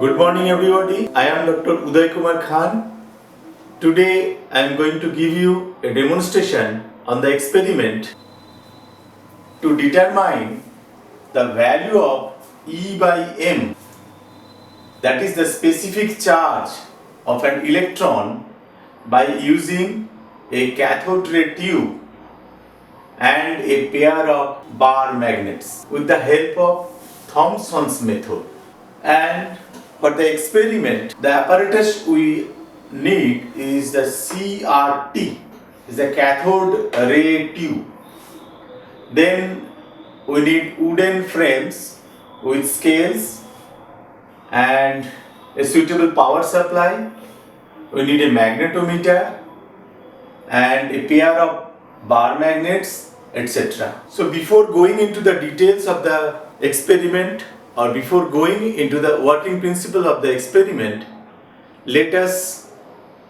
Good morning everybody. I am Dr. Uday Kumar Khan. Today I am going to give you a demonstration on the experiment to determine the value of E by m, that is the specific charge of an electron, by using a cathode ray tube and a pair of bar magnets with the help of Thomson's method. And for the experiment, the apparatus we need is the CRT, is the cathode ray tube. Then we need wooden frames with scales and a suitable power supply. We need a magnetometer and a pair of bar magnets, etc. So before going into the details of the experiment, or before going into the working principle of the experiment, let us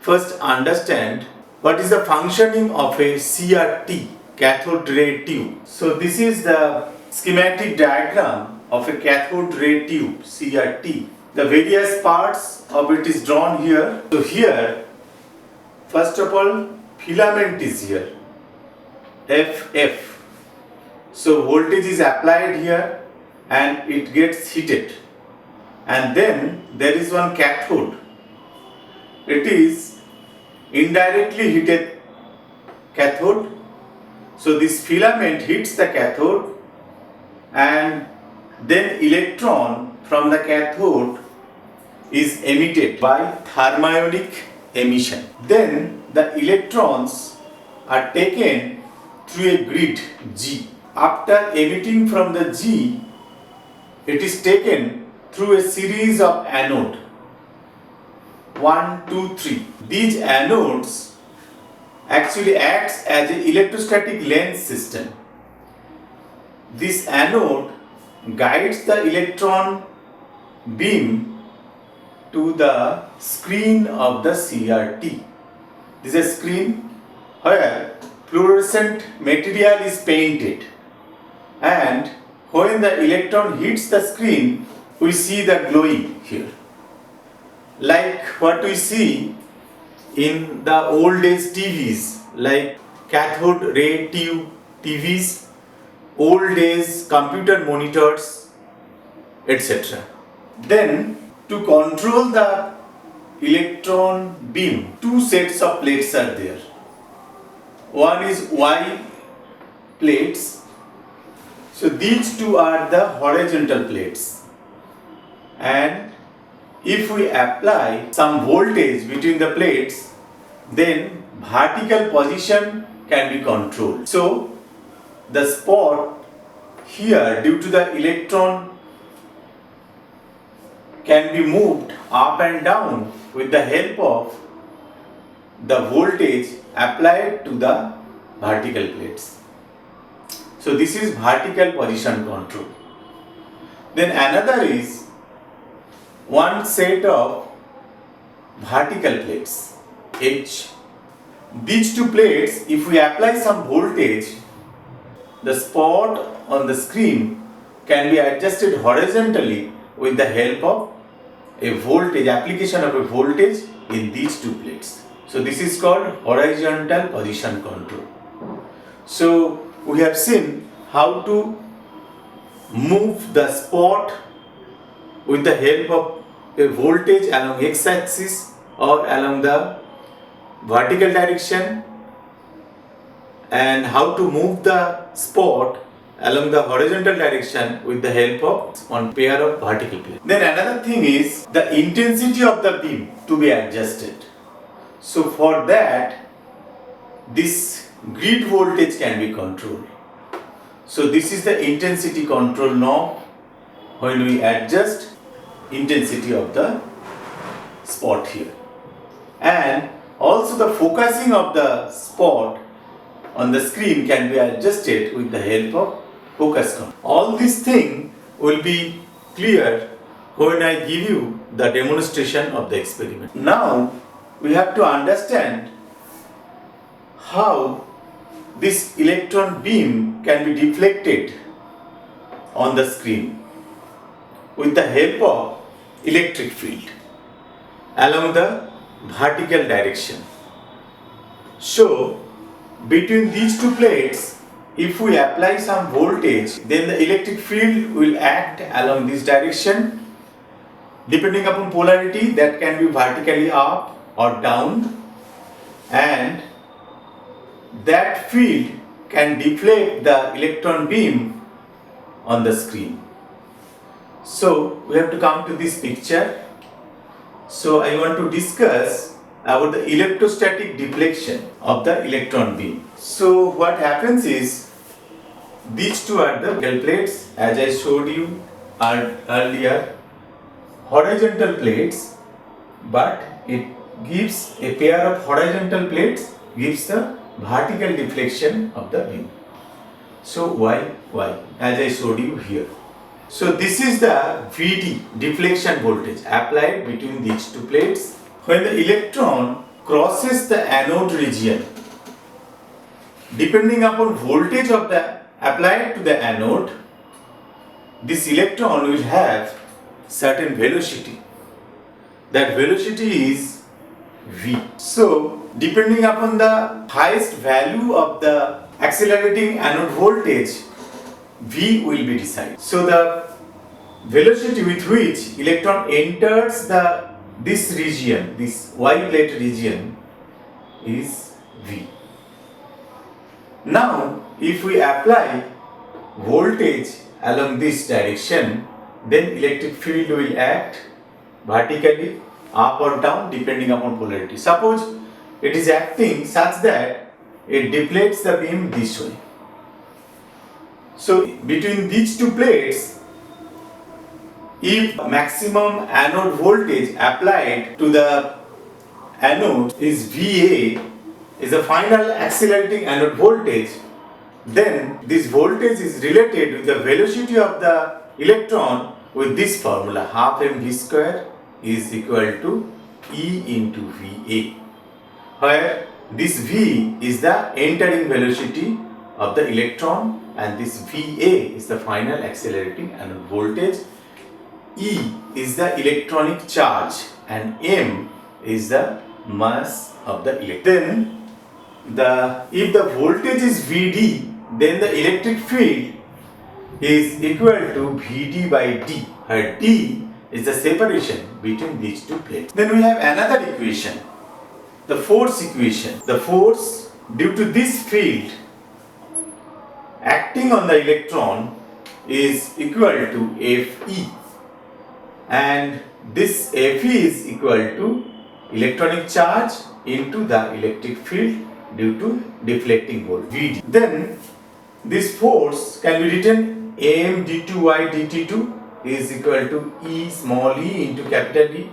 first understand what is the functioning of a CRT, cathode ray tube. So this is the schematic diagram of a cathode ray tube, CRT. The various parts of it is drawn here. So here, first of all, filament is here, FF. So voltage is applied here and it gets heated, and then there is one cathode. It is indirectly heated cathode. So this filament hits the cathode and then electron from the cathode is emitted by thermionic emission. Then the electrons are taken through a grid G. After emitting from the G, it is taken through a series of anodes, 1, 2, 3. These anodes actually acts as an electrostatic lens system. This anode guides the electron beam to the screen of the CRT. This is a screen where fluorescent material is painted, and when the electron hits the screen, we see the glowing here, like what we see in the old days TVs, like cathode ray tube TVs, old days computer monitors, etc. Then to control the electron beam, two sets of plates are there. One is Y plates. So these two are the horizontal plates, and if we apply some voltage between the plates, then vertical position can be controlled. So the spot here, due to the electron, can be moved up and down with the help of the voltage applied to the vertical plates. So this is vertical position control. Then another is one set of vertical plates, H. These two plates, if we apply some voltage, the spot on the screen can be adjusted horizontally with the help of a voltage, application of a voltage in these two plates. So this is called horizontal position control. So we have seen how to move the spot with the help of a voltage along x-axis or along the vertical direction, and how to move the spot along the horizontal direction with the help of one pair of vertical plates. Then another thing is the intensity of the beam to be adjusted. So for that, this grid voltage can be controlled. So this is the intensity control knob when we adjust intensity of the spot here. And also the focusing of the spot on the screen can be adjusted with the help of focus control. All these things will be clear when I give you the demonstration of the experiment. Now we have to understand how this electron beam can be deflected on the screen with the help of electric field along the vertical direction. So between these two plates, if we apply some voltage, then the electric field will act along this direction. Depending upon polarity, that can be vertically up or down, and that field can deflect the electron beam on the screen. So we have to come to this picture. So I want to discuss about the electrostatic deflection of the electron beam. So what happens is, these two are the metal plates, as I showed you earlier, horizontal plates, but it gives a pair of horizontal plates gives the vertical deflection of the beam. So why? As I showed you here. So this is the VD, deflection voltage, applied between these two plates. When the electron crosses the anode region, depending upon voltage of the applied to the anode, this electron will have certain velocity. That velocity is V. So depending upon the highest value of the accelerating anode voltage, V will be decided. So the velocity with which electron enters this region, this Y plate region, is V. Now if we apply voltage along this direction, then electric field will act vertically up or down depending upon polarity. Suppose it is acting such that it deflects the beam this way. So between these two plates, if maximum anode voltage applied to the anode is VA, is the final accelerating anode voltage, then this voltage is related with the velocity of the electron with this formula, half mv square is equal to E into VA, where this V is the entering velocity of the electron and this VA is the final accelerating anode voltage. E is the electronic charge and M is the mass of the electron. Then if the voltage is VD, then the electric field is equal to VD by D, where D is the separation between these two plates. Then we have another equation, the force equation. The force due to this field acting on the electron is equal to Fe, and this Fe is equal to electronic charge into the electric field due to deflecting voltage Vd. Then this force can be written Am d2y dt2 is equal to E small e into capital E.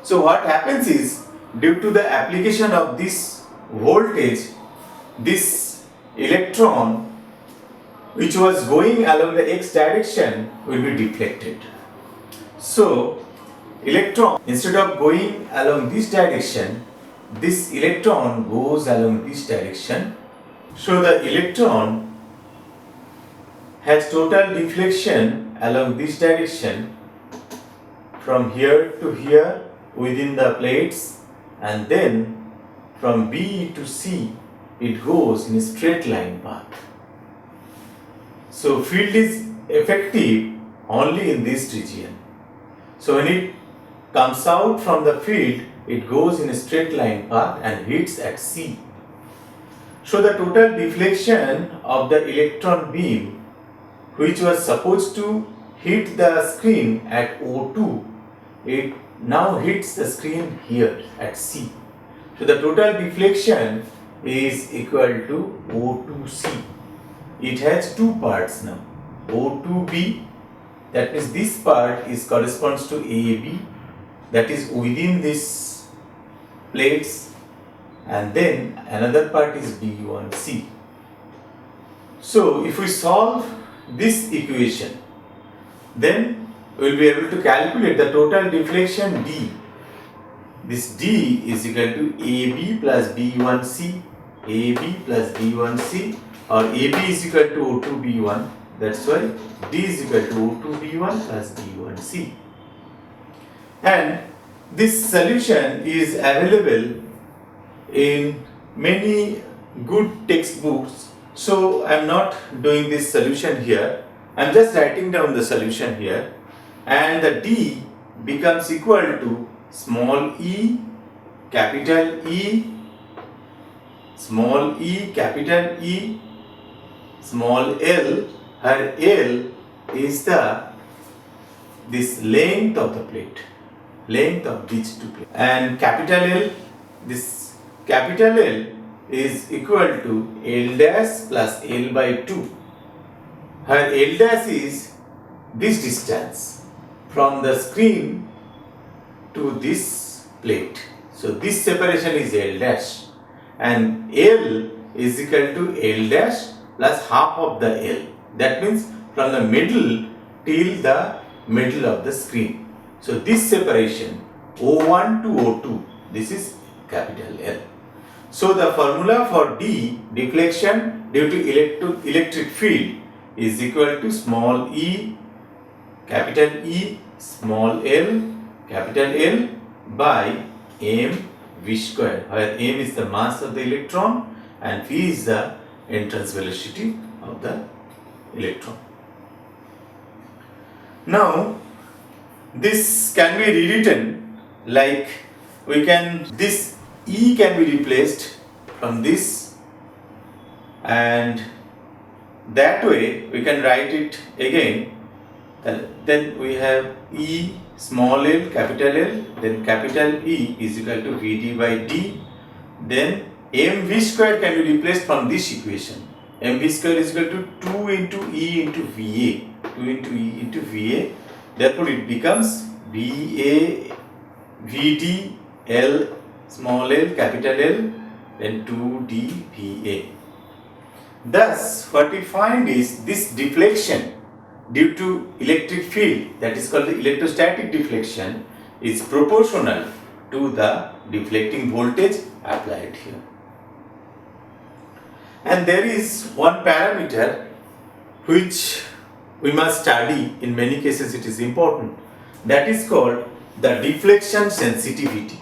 So what happens is, due to the application of this voltage, this electron which was going along the x direction will be deflected. So electron, instead of going along this direction, this electron goes along this direction. So the electron has total deflection along this direction from here to here within the plates, and then from B to C it goes in a straight line path. So field is effective only in this region. So when it comes out from the field, it goes in a straight line path and hits at C. So the total deflection of the electron beam, which was supposed to hit the screen at O2, it now hits the screen here at C. So the total deflection is equal to O2C. It has two parts now, O2B, that means this part is corresponds to AB, that is within this plates, and then another part is B1C. So if we solve this equation, then we will be able to calculate the total deflection D. This D is equal to AB plus B1C, AB plus B1C, or AB is equal to O2B1. That's why D is equal to O2B1 plus B1C. And this solution is available in many good textbooks. So I am not doing this solution here. I am just writing down the solution here. And the D becomes equal to small e, capital E, small e, capital E, small l. Her L is this length of the plate, length of these two plates. And capital L, this capital L is equal to L dash plus L by 2. Her L dash is this distance from the screen to this plate. So this separation is L dash, and L is equal to L dash plus half of the L. That means from the middle till the middle of the screen. So this separation O1 to O2, this is capital L. So the formula for D, deflection due to electric field, is equal to small e, capital E, small l, capital L by m v square, where m is the mass of the electron and v is the entrance velocity of the electron. Now this can be rewritten like this E can be replaced from this, and that way we can write it again. Then we have E small l, capital L, then capital E is equal to Vd by D. Then mv square can be replaced from this equation. Mv square is equal to 2 into E into Va, 2 into E into Va. Therefore it becomes Va Vd L small l, capital L, then 2d Va. Thus what we find is this deflection due to electric field, that is called the electrostatic deflection, is proportional to the deflecting voltage applied here. And there is one parameter which we must study. In many cases it is important. That is called the deflection sensitivity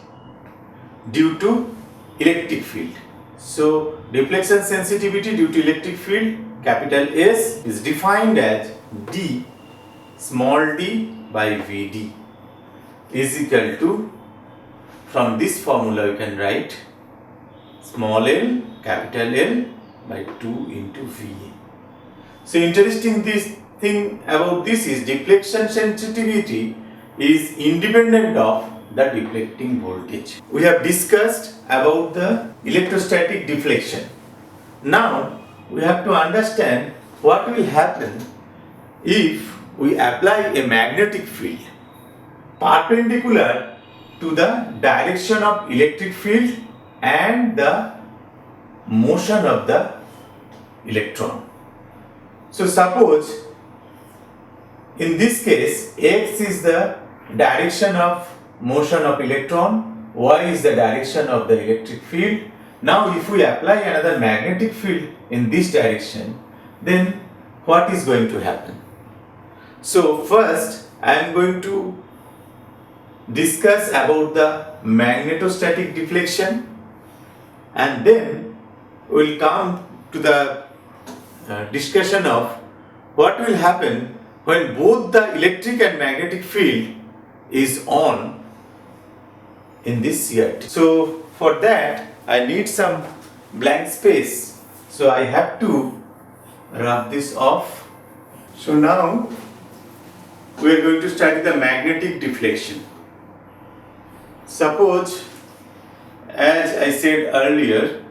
due to electric field. So deflection sensitivity due to electric field, capital S, is defined as D small d by Vd is equal to, from this formula you can write small l, capital L by 2 into Va. So interesting this thing about this is deflection sensitivity is independent of the deflecting voltage. We have discussed about the electrostatic deflection. Now we have to understand what will happen if we apply a magnetic field perpendicular to the direction of electric field and the motion of the electron. So suppose in this case x is the direction of motion of electron, y is the direction of the electric field. Now if we apply another magnetic field in this direction, then what is going to happen? So first I am going to discuss about the magnetostatic deflection, and then we will come to the discussion of what will happen when both the electric and magnetic field is on in this CRT. So for that I need some blank space, so I have to rub this off. So now we are going to study the magnetic deflection. Suppose, as I said earlier,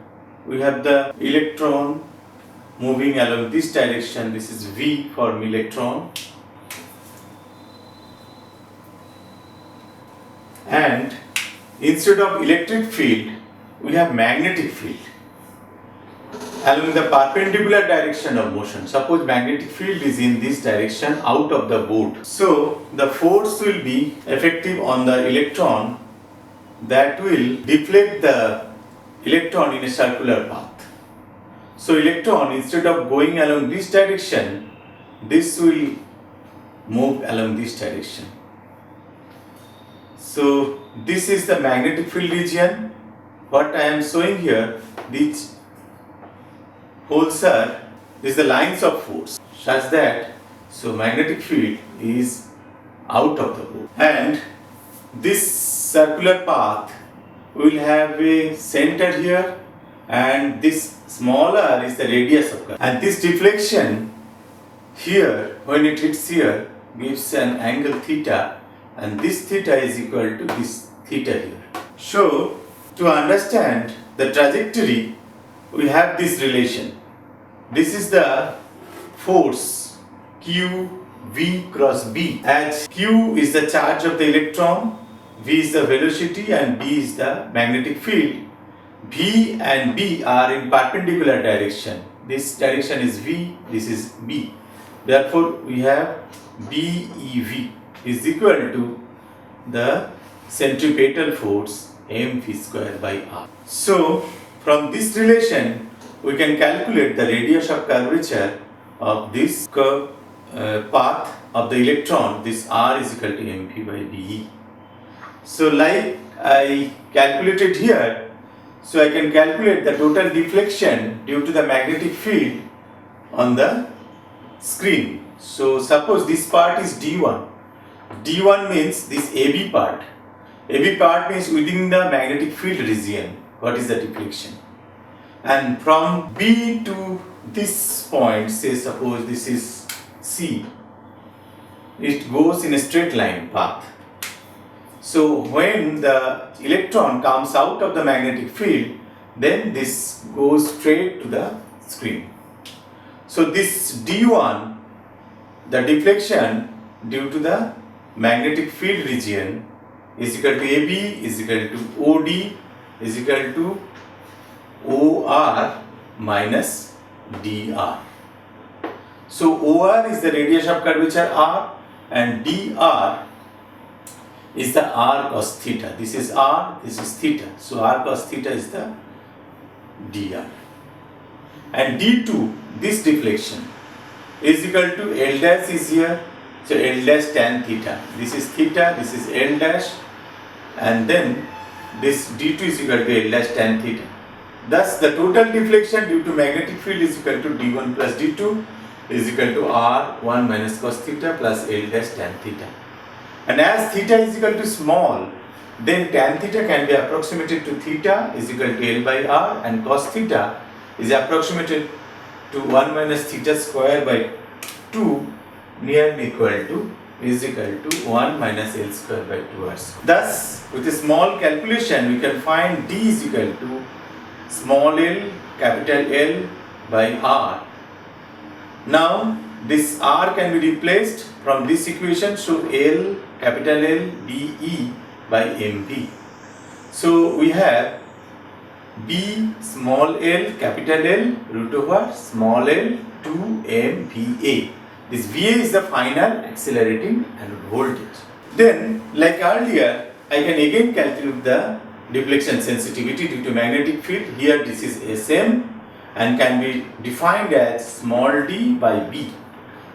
we have the electron moving along this direction. This is V for electron, and instead of electric field we have magnetic field along the perpendicular direction of motion. Suppose magnetic field is in this direction out of the board. So the force will be effective on the electron that will deflect the electron in a circular path. So electron, instead of going along this direction, this will move along this direction. So this is the magnetic field region. What I am showing here, these holes are, these are the lines of force such that so magnetic field is out of the hole. And this circular path will have a center here, and this smaller is the radius of curve. And this deflection here, when it hits here, gives an angle theta, and this theta is equal to this theta here. So, to understand the trajectory, we have this relation. This is the force Q V cross B, as Q is the charge of the electron, V is the velocity, and B is the magnetic field. V and B are in perpendicular direction. This direction is V, this is B. Therefore, we have BEV is equal to the centripetal force mv square by r. So, from this relation, we can calculate the radius of curvature of this curve path of the electron. This r is equal to mv by be. So, like I calculated here, so I can calculate the total deflection due to the magnetic field on the screen. So, suppose this part is D1. D1 means this AB part. AB part means within the magnetic field region. What is the deflection? And from B to this point, say suppose this is C, it goes in a straight line path. So when the electron comes out of the magnetic field, then this goes straight to the screen. So this D1, the deflection due to the magnetic field region is equal to AB is equal to OD is equal to OR minus DR. So OR is the radius of curvature R, and DR is the R cos theta. This is R, this is theta. So R cos theta is the DR. And D2, this deflection, is equal to L dash is here. So L dash tan theta. This is theta, this is L dash, and then this D2 is equal to L dash tan theta. Thus the total deflection due to magnetic field is equal to D1 plus D2 is equal to R1 minus cos theta plus L dash tan theta. And as theta is equal to small, then tan theta can be approximated to theta is equal to L by R, and cos theta is approximated to 1 minus theta square by 2 nearly equal to is equal to 1 minus L square by 2R square. Thus, with a small calculation, we can find D is equal to small l capital L by R. Now, this R can be replaced from this equation, so L capital L BE by MV. So we have B small l capital L root over small l 2 MVA. This VA is the final accelerating anode voltage. Then, like earlier, I can again calculate the deflection sensitivity due to magnetic field. Here this is SM and can be defined as small d by B.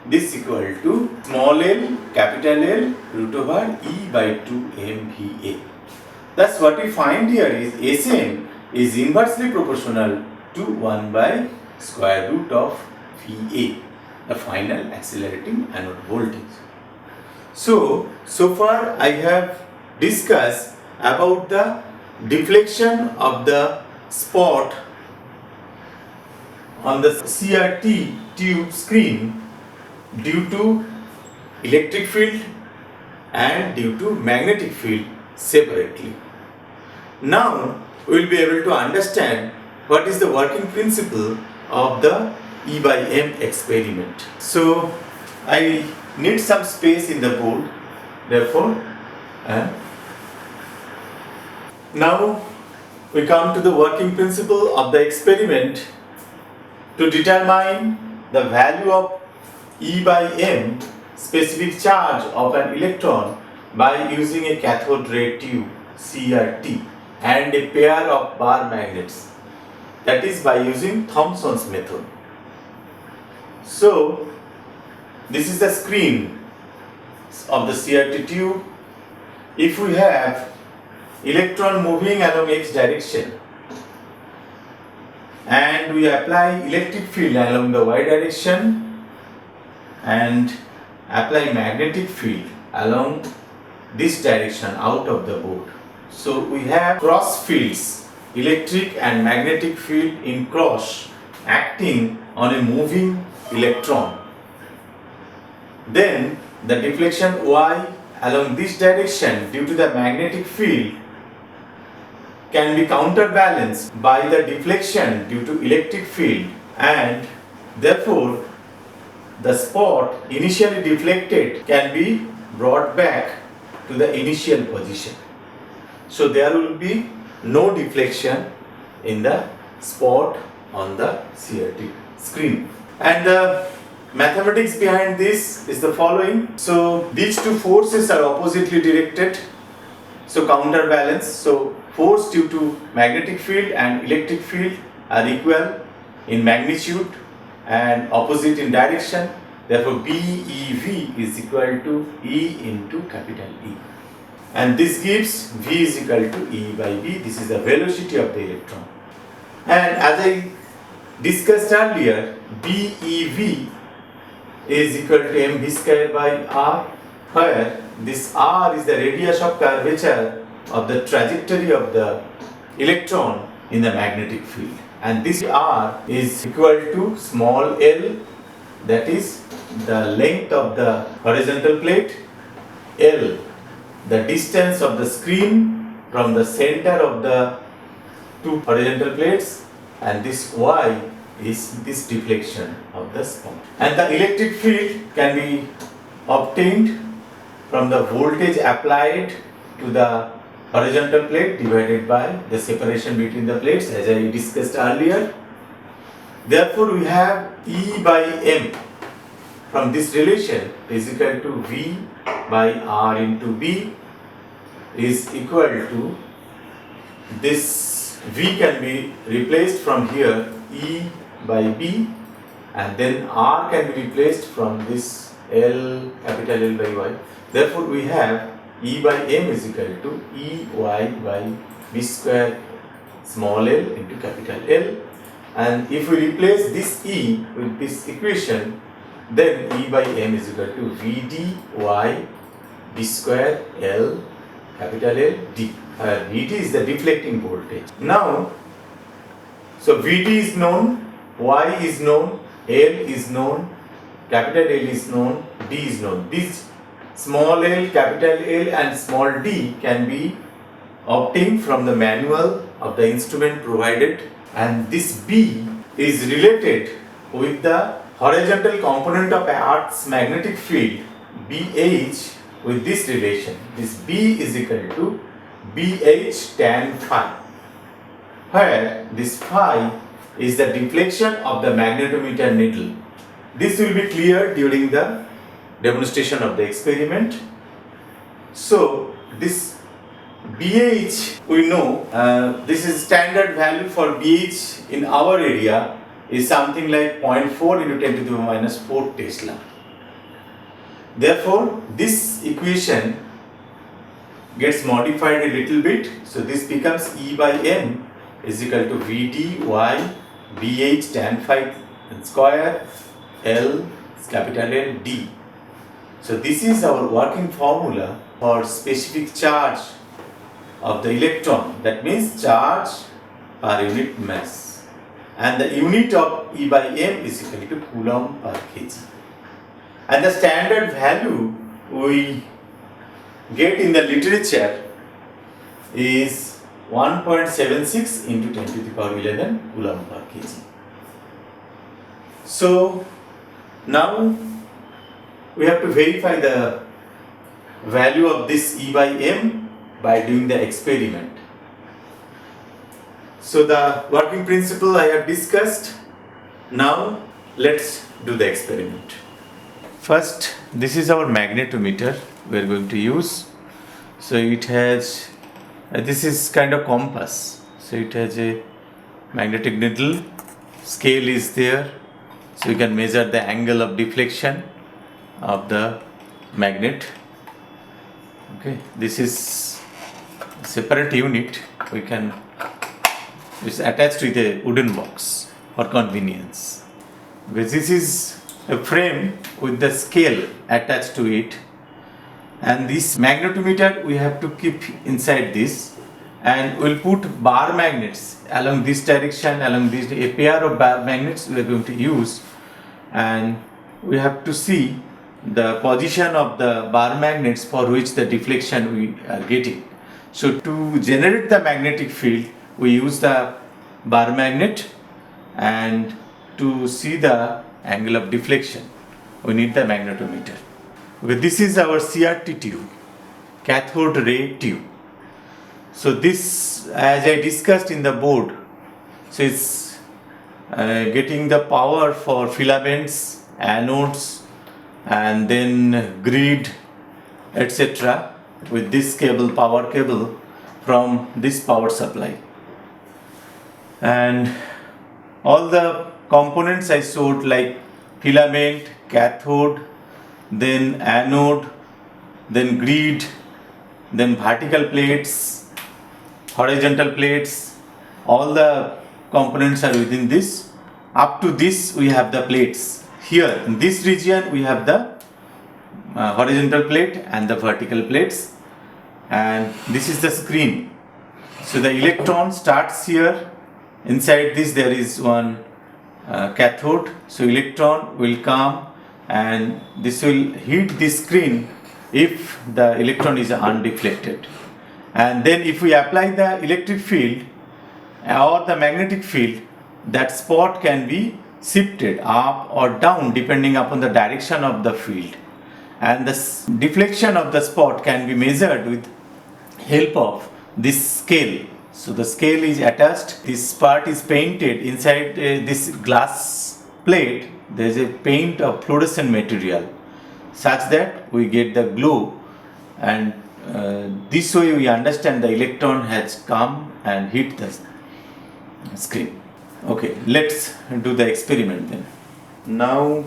This equal to small l capital L root over E by 2 MVA. Thus what we find here is SM is inversely proportional to 1 by square root of VA, the final accelerating anode voltage. So far I have discussed about the deflection of the spot on the CRT tube screen due to electric field and due to magnetic field separately. Now we will be able to understand what is the working principle of the E by M experiment. So I need some space in the board, therefore now we come to the working principle of the experiment. To determine the value of E by M, specific charge of an electron, by using a cathode ray tube CRT and a pair of bar magnets, that is by using Thomson's method. So this is the screen of the CRT tube, if we have electron moving along x direction and we apply electric field along the y direction and apply magnetic field along this direction out of the board. So we have cross fields, electric and magnetic field in cross acting on a moving electron. Then the deflection y along this direction due to the magnetic field can be counterbalanced by the deflection due to electric field, and therefore the spot initially deflected can be brought back to the initial position. So there will be no deflection in the spot on the CRT screen. And the mathematics behind this is the following. So these two forces are oppositely directed, so counterbalance. So force due to magnetic field and electric field are equal in magnitude and opposite in direction. Therefore BEV is equal to E into capital E. And this gives V is equal to E by V. This is the velocity of the electron. And as I discussed earlier, BEV is equal to mv square by r, where this r is the radius of curvature of the trajectory of the electron in the magnetic field, and this r is equal to small l, that is the length of the horizontal plate, l the distance of the screen from the center of the two horizontal plates, and this y is this deflection of the spot. And the electric field can be obtained from the voltage applied to the horizontal plate divided by the separation between the plates, as I discussed earlier. Therefore we have E by M from this relation is equal to V by R into B is equal to this. V can be replaced from here, E by B, and then R can be replaced from this L, capital L by Y. Therefore we have E by M is equal to E Y by B square small l into capital L, and if we replace this E with this equation, then E by M is equal to VD Y B square L capital L D. VD is the deflecting voltage. Now, so VD is known, Y is known, L is known, capital L is known, D is known. These small l, capital L and small d can be obtained from the manual of the instrument provided, and this B is related with the horizontal component of Earth's magnetic field BH with this relation. This B is equal to BH tan phi, where this phi is the deflection of the magnetometer needle. This will be clear during the demonstration of the experiment. So this BH, we know this is standard value for BH in our area is something like 0.4 into 10 to the minus 4 Tesla. Therefore this equation gets modified a little bit, so this becomes E by M is equal to VD Y BH tan phi square L capital L D. So this is our working formula for specific charge of the electron, that means charge per unit mass, and the unit of E by M is equal to Coulomb per kg, and the standard value we get in the literature is 1.76 into 10 to the power 11 Coulomb per kg. So now we have to verify the value of this E by M by doing the experiment. So the working principle I have discussed. Now let's do the experiment. First, this is our magnetometer we are going to use. So it has this is kind of compass. So it has a magnetic needle, scale is there, so you can measure the angle of deflection of the magnet. Okay, this is separate unit. It's attached with a wooden box for convenience. This is a frame with the scale attached to it, and this magnetometer we have to keep inside this, and we'll put bar magnets along this direction, along this, a pair of bar magnets we are going to use, and we have to see the position of the bar magnets for which the deflection we are getting. So to generate the magnetic field, we use the bar magnet, and to see the angle of deflection, we need the magnetometer. Okay, this is our CRT tube, cathode ray tube. So this, as I discussed in the board, so it's getting the power for filaments, anodes, and then grid, etc. with this cable, power cable from this power supply. And all the components I showed, like filament, cathode, then anode, then grid, then vertical plates, horizontal plates, all the components are within this. Up to this we have the plates. Here in this region we have the horizontal plate and the vertical plates, and this is the screen. So the electron starts here. Inside this there is one cathode, so electron will come and this will hit this screen if the electron is undeflected, and then if we apply the electric field or the magnetic field, that spot can be shifted up or down depending upon the direction of the field, and the deflection of the spot can be measured with help of this scale. So the scale is attached, this part is painted inside this glass plate. There is a paint of fluorescent material such that we get the glow, and this way we understand the electron has come and hit the screen. Okay, let's do the experiment then. Now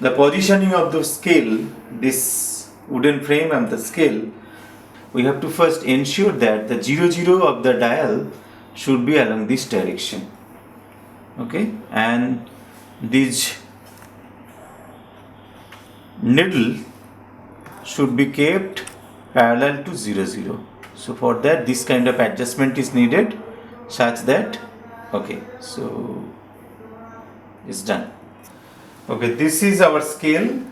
the positioning of the scale, this wooden frame and the scale, we have to first ensure that the 0 of the dial should be along this direction. Okay, and this needle should be kept parallel to 0. So for that this kind of adjustment is needed, such that, okay, so it's done. Okay, this is our scale,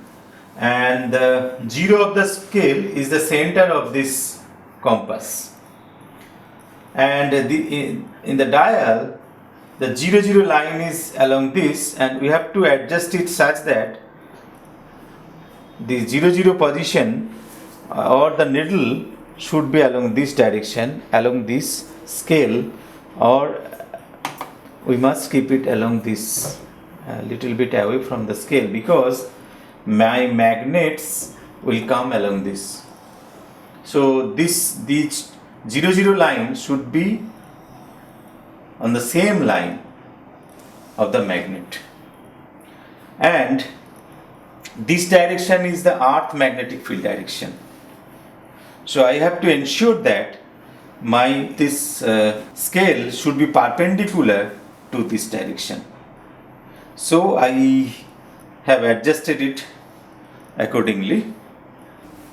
and the 0 of the scale is the center of this compass, and in the dial the 0 line is along this, and we have to adjust it such that the 0 position or the needle should be along this direction, along this scale, or we must keep it along this, a little bit away from the scale, because my magnets will come along this. So this 0 line should be on the same line of the magnet, and this direction is the earth magnetic field direction. So I have to ensure that this scale should be perpendicular to this direction. So I have adjusted it accordingly.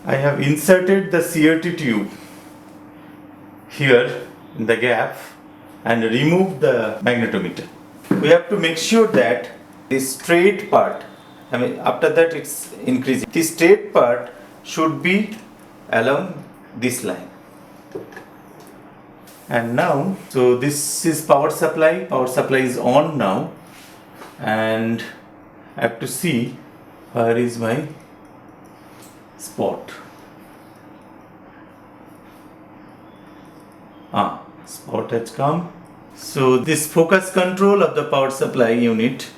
I have inserted the CRT tube here in the gap and removed the magnetometer. We have to make sure that this straight part, after that it's increasing, this straight part should be along this line. And now, so this is power supply is on now, and I have to see where is my spot. Spot has come. So this focus control of the power supply unit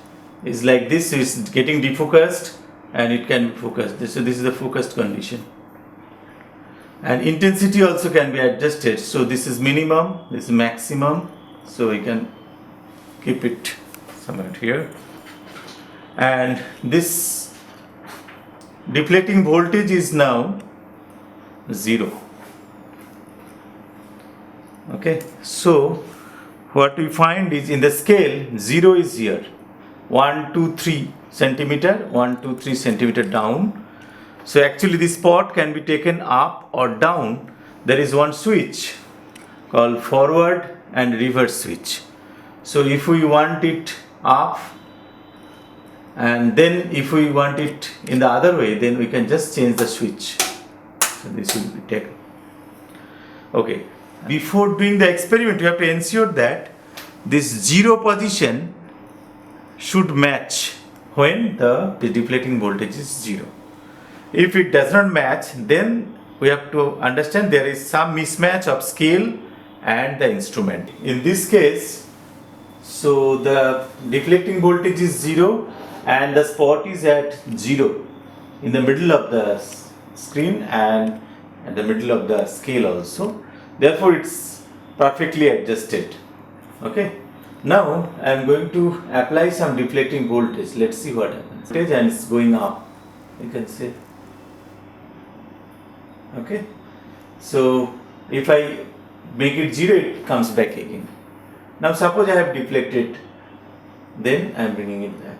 is like this. It's getting defocused and it can be focused. So this is the focused condition, and intensity also can be adjusted. So this is minimum, this is maximum, so we can keep it somewhere here. And this deflecting voltage is now 0. Okay, so what we find is in the scale 0 is here, 1 2 3 centimeter, 1 2 3 centimeter down. So actually this spot can be taken up or down. There is one switch called forward and reverse switch. So if we want it up, and then if we want it in the other way, then we can just change the switch. So this will be taken. Okay, before doing the experiment, you have to ensure that this 0 position should match when the deflecting voltage is 0. If it does not match, then we have to understand there is some mismatch of scale and the instrument. In this case, so the deflecting voltage is 0 and the spot is at 0 in the middle of the screen and at the middle of the scale also. Therefore, it's perfectly adjusted. Okay. Now I am going to apply some deflecting voltage. Let's see what happens. And it's going up. You can see. Okay. So if I make it 0, it comes back again. Now suppose I have deflected, then I am bringing it back.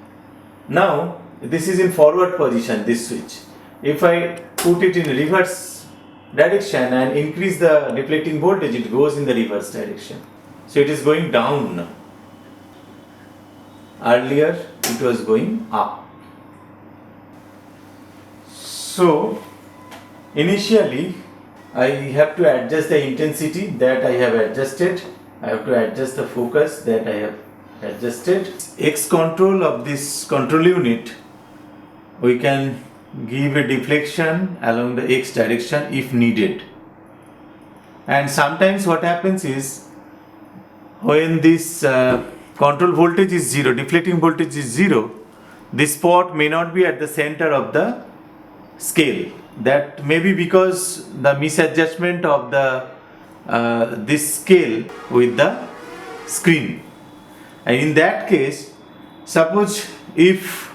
Now this is in forward position, this switch. If I put it in reverse direction and increase the deflecting voltage, it goes in the reverse direction. So it is going down now. Earlier it was going up. So initially I have to adjust the intensity, that I have adjusted. I have to adjust the focus, that I have adjusted. X control of this control unit, we can give a deflection along the X direction if needed. And sometimes what happens is, when this control voltage is 0, deflecting voltage is 0, this spot may not be at the center of the scale. That may be because the misadjustment of the this scale with the screen. And in that case, suppose if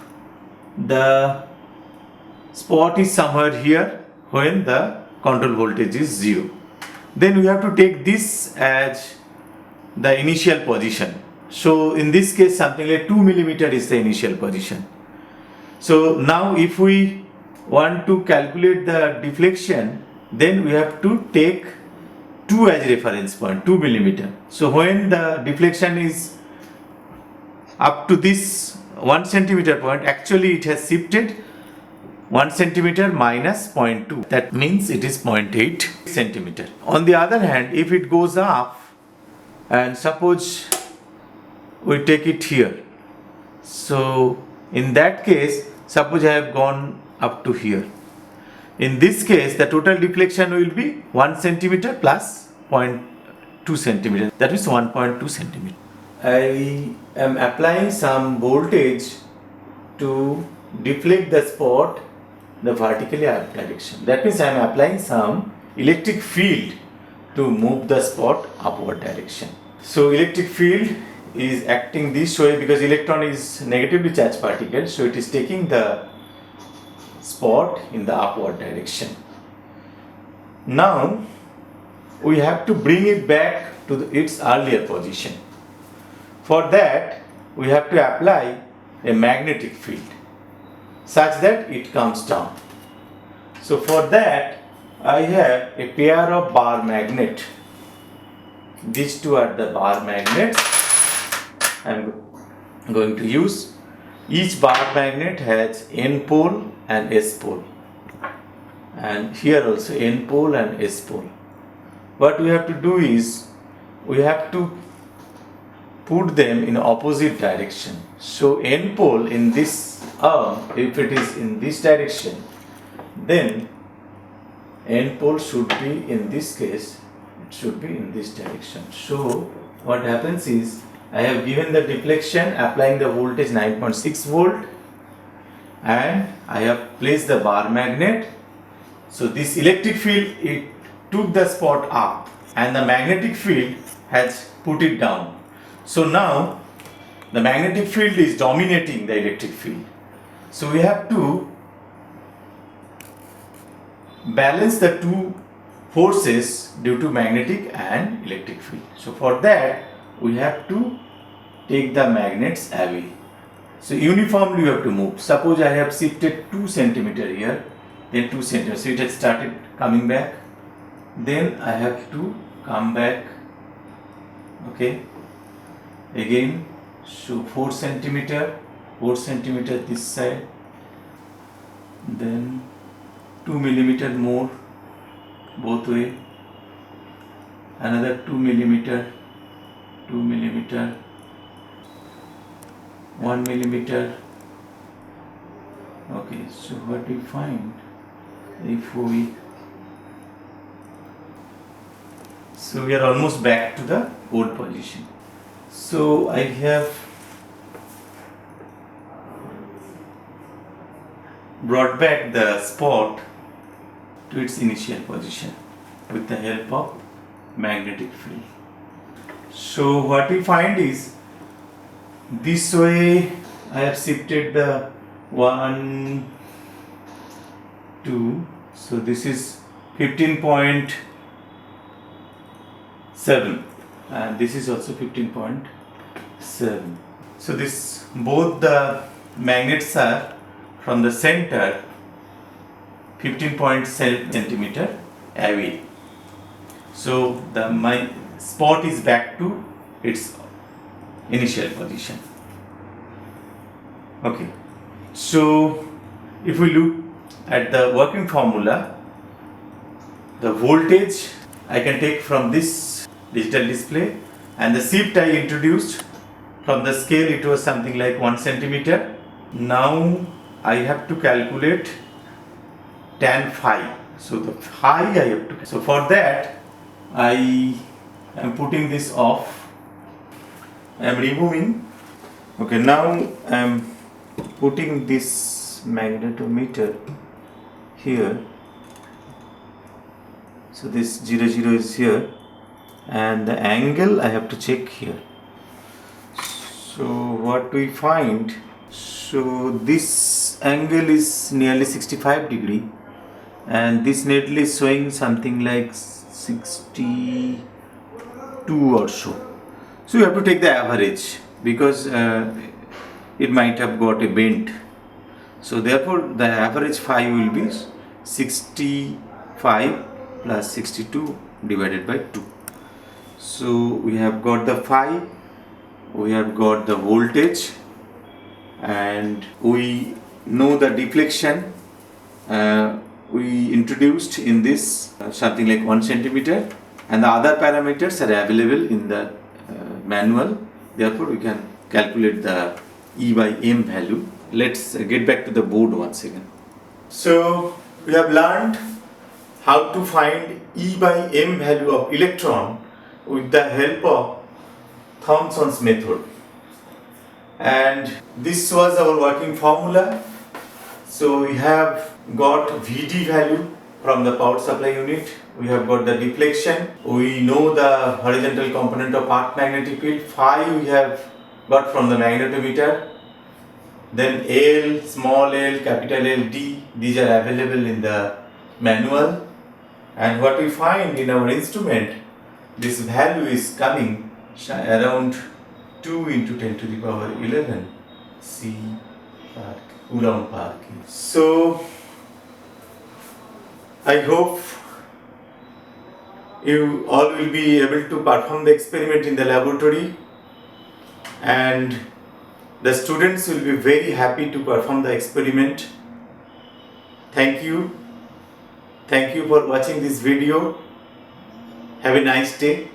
the spot is somewhere here when the control voltage is 0, then we have to take this as the initial position. So in this case, something like 2 millimeter is the initial position. So now if we want to calculate the deflection, then we have to take 2 as reference point, 2 millimeter. So when the deflection is up to this 1 centimeter point, actually it has shifted 1 centimeter minus 0.2. That means it is 0.8 centimeter. On the other hand, if it goes up, and suppose we take it here, so in that case, suppose I have gone up to here. In this case, the total deflection will be 1 centimeter plus 0.2 centimeter. That is 1.2 centimeter. I am applying some voltage to deflect the spot the vertically up direction. That means I am applying some electric field to move the spot upward direction. So electric field is acting this way because electron is negatively charged particle, so it is taking the spot in the upward direction. Now we have to bring it back to its earlier position. For that, we have to apply a magnetic field such that it comes down. So for that, I have a pair of bar magnet. These two are the bar magnets I am going to use. Each bar magnet has N pole and S pole, and here also N pole and S pole. What we have to do is, we have to put them in opposite direction. So N pole in this arm, if it is in this direction, then N pole should be, in this case, it should be in this direction. So what happens is, I have given the deflection applying the voltage 9.6 volt, and I have placed the bar magnet. So this electric field, it took the spot up, and the magnetic field has put it down. So now the magnetic field is dominating the electric field. So we have to balance the two forces due to magnetic and electric field. So for that we have to take the magnets away. So uniformly you have to move. Suppose I have shifted 2 centimeter here, then 2 centimeter. So it has started coming back. Then I have to come back. Okay. Again, so 4 centimeter this side. Then 2 millimeter more both way. Another 2 millimeter, 1 millimeter. Okay, so what we find if we so we are almost back to the old position. So I have brought back the spot to its initial position with the help of magnetic field. So what we find is this way I have shifted the 1, 2, so this is 15.7 and this is also 15.7. So this both the magnets are from the center 15.7 centimeter away. So my spot is back to its initial position. Okay, so if we look at the working formula, the voltage I can take from this digital display, and the shift I introduced from the scale, it was something like 1 centimeter. Now I have to calculate tan phi. So the phi I have to. So for that I am putting this off. I am removing. Okay, now I am putting this magnetometer here. So this 0, 0 is here, and the angle I have to check here. So what we find, so this angle is nearly 65 degree, and this needle is showing something like 62 or so. So you have to take the average because it might have got a bend. So therefore the average phi will be 65 plus 62 divided by 2. So we have got the phi, we have got the voltage, and we know the deflection we introduced in this something like 1 centimeter, and the other parameters are available in the manual. Therefore we can calculate the E by M value. Let's get back to the board once again. So we have learned how to find E by M value of electron with the help of Thomson's method, and this was our working formula. So we have got Vd value from the power supply unit, we have got the deflection, we know the horizontal component of arc magnetic field, phi we have got from the magnetometer, then L, small l, capital L, D, these are available in the manual, and what we find in our instrument, this value is coming around 2 into 10 to the power 11 C Coulomb per kg. So I hope you all will be able to perform the experiment in the laboratory, and the students will be very happy to perform the experiment. Thank you. Thank you for watching this video. Have a nice day.